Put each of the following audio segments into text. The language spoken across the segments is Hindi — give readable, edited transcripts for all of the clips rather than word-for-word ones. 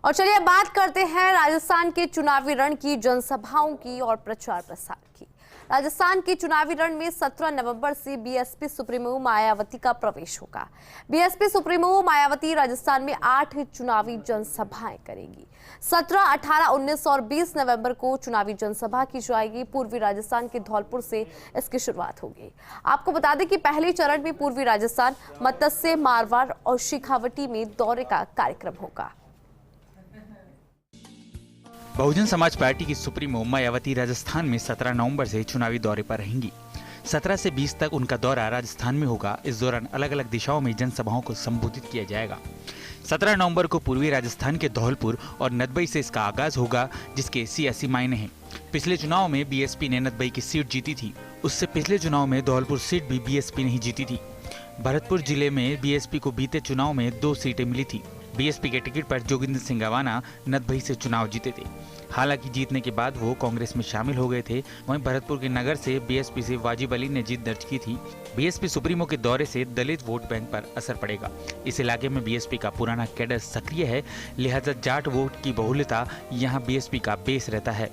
और चलिए बात करते हैं राजस्थान के चुनावी रण की, जनसभाओं की और प्रचार प्रसार की। राजस्थान के चुनावी रण में 17 नवंबर से बीएसपी सुप्रीमो मायावती का प्रवेश होगा। बीएसपी सुप्रीमो मायावती राजस्थान में 8 चुनावी जनसभाएं करेंगी। 17, 18, 19 और 20 नवंबर को चुनावी जनसभा की जाएगी। पूर्वी राजस्थान के धौलपुर से इसकी शुरुआत होगी। आपको बता दें कि पहले चरण में पूर्वी राजस्थान, मत्स्य, मारवाड़ और शेखावटी में दौरे का कार्यक्रम होगा। बहुजन समाज पार्टी की सुप्रीमो मायावती राजस्थान में 17 नवंबर से चुनावी दौरे पर रहेंगी। 17 से 20 तक उनका दौरा राजस्थान में होगा। इस दौरान अलग अलग दिशाओं में जनसभाओं को संबोधित किया जाएगा। 17 नवंबर को पूर्वी राजस्थान के धौलपुर और नदबई से इसका आगाज होगा, जिसके सियासी मायने हैं। पिछले चुनाव में बीएसपी ने नदबई की सीट जीती थी। उससे पिछले चुनाव में धौलपुर सीट भी बीएसपी ने ही जीती थी। भरतपुर जिले में बीएसपी को बीते चुनाव में 2 सीटें मिली थी। बीएसपी के टिकट पर जोगिंदर सिंह गवाना नदबई से चुनाव जीते थे। हालांकि जीतने के बाद वो कांग्रेस में शामिल हो गए थे। वहीं भरतपुर के नगर से बीएसपी से वाजिब अली ने जीत दर्ज की थी। बीएसपी सुप्रीमो के दौरे से दलित वोट बैंक पर असर पड़ेगा। इस इलाके में बीएसपी का पुराना कैडर सक्रिय है, लिहाजा जाट वोट की बहुलता यहाँ बीएसपी का बेस रहता है।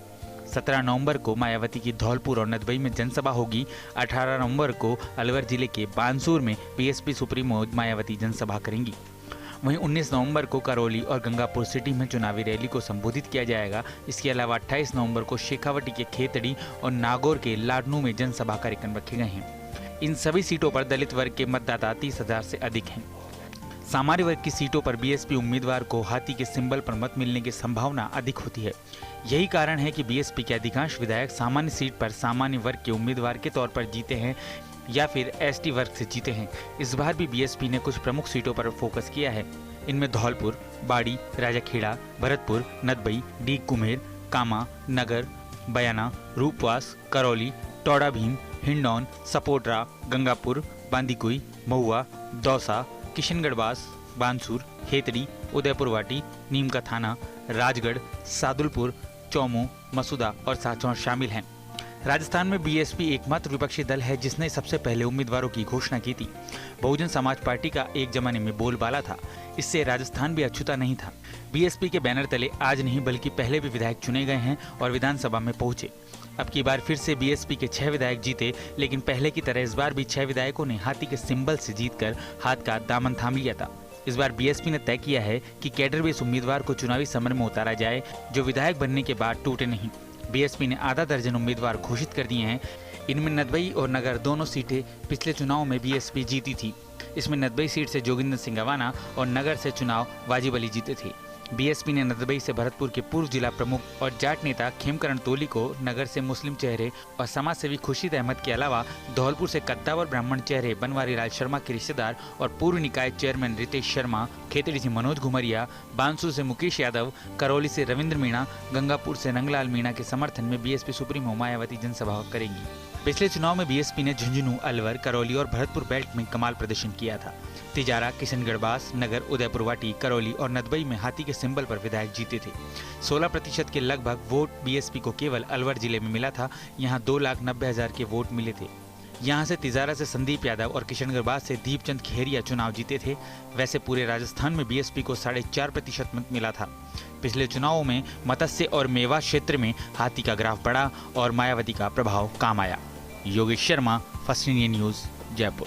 17 नवंबर को मायावती की धौलपुर और नदबई में जनसभा होगी। 18 नवंबर को अलवर जिले के बानसूर में बीएसपी सुप्रीमो मायावती जनसभा करेंगी। वहीं 19 नवंबर को करौली और गंगापुर सिटी में चुनावी रैली को संबोधित किया जाएगा। इसके अलावा 28 नवंबर को शेखावटी के खेतड़ी और नागौर के लाडनू में जनसभा कार्यक्रम रखे गए हैं। इन सभी सीटों पर दलित वर्ग के मतदाता 30,000 से अधिक हैं। सामान्य वर्ग की सीटों पर बीएसपी उम्मीदवार को हाथी के सिंबल पर मत मिलने की संभावना अधिक होती है। यही कारण है कि बीएसपी के अधिकांश विधायक सामान्य सीट पर सामान्य वर्ग के उम्मीदवार के तौर पर जीते हैं या फिर एसटी वर्ग से जीते हैं। इस बार भी बीएसपी ने कुछ प्रमुख सीटों पर फोकस किया है। इनमें धौलपुर, बाड़ी, राजाखेड़ा, भरतपुर, नदबई, डीग कुम्हेर, कामा, नगर, बयाना, रूपवास, करौली, टौड़ा भीम, हिंडौन, सपोटरा, गंगापुर, बांदीकुई, महुआ, दौसा, किशनगढ़बास, बानसूर, खेतड़ी, उदयपुरवाटी, नीम का थाना, राजगढ़, सादुलपुर, चौमू, मसूदा और साचौर शामिल हैं। राजस्थान में बीएसपी एकमात्र विपक्षी दल है जिसने सबसे पहले उम्मीदवारों की घोषणा की थी। बहुजन समाज पार्टी का एक जमाने में बोलबाला था। इससे राजस्थान भी अछूता नहीं था। बीएसपी के बैनर तले आज नहीं बल्कि पहले भी विधायक चुने गए हैं और विधानसभा में पहुंचे। अब की बार फिर से बीएसपी के 6 विधायक जीते, लेकिन पहले की तरह इस बार भी 6 विधायकों ने हाथी के सिंबल से जीतकर हाथ का दामन थाम लिया था। इस बार बीएसपी ने तय किया है कि कैडर बेस उम्मीदवार को चुनावी समर में उतारा जाए, जो विधायक बनने के बाद टूटे नहीं। बीएसपी ने आधा दर्जन उम्मीदवार घोषित कर दिए हैं। इनमें नदबई और नगर दोनों सीटें पिछले चुनाव में बीएसपी जीती थी। इसमें नदबई सीट से जोगिंदर सिंह गवाना और नगर से चुनाव वाजिब अली जीते थे। बीएसपी ने नदबई से भरतपुर के पूर्व जिला प्रमुख और जाट नेता खेमकरण तोली को, नगर से मुस्लिम चेहरे और समाज सेवी खुर्शीद अहमद के अलावा धौलपुर से कद्दावर ब्राह्मण चेहरे बनवारी लाल शर्मा के रिश्तेदार और पूर्व निकाय चेयरमैन रितेश शर्मा, खेतड़ी से मनोज घुमरिया, बानसूर से मुकेश यादव, करौली से रविंद्र मीणा, गंगापुर से रंगलाल मीणा के समर्थन में बीएसपी सुप्रीमो मायावती जनसभा करेंगी। पिछले चुनाव में बीएसपी ने झुंझुनू, अलवर, करौली और भरतपुर बेल्ट में कमाल प्रदर्शन किया था। तिजारा, किशनगढ़बास, नगर, उदयपुरवाटी, करौली और नदबई में हाथी के सिंबल पर विधायक जीते थे। 16% के लगभग वोट बीएसपी को केवल अलवर जिले में मिला था। यहाँ 2,90,000 के वोट मिले थे। यहाँ से तिजारा से संदीप यादव और किशनगढ़बास से दीपचंद खेरिया चुनाव जीते थे। वैसे पूरे राजस्थान में बीएसपी को 4.5% मत मिला था। पिछले चुनावों में मत्स्य और मेवा क्षेत्र में हाथी का ग्राफ बढ़ा और मायावती का प्रभाव काम आया। Yogesh Sharma, first Indian news, Jaipur.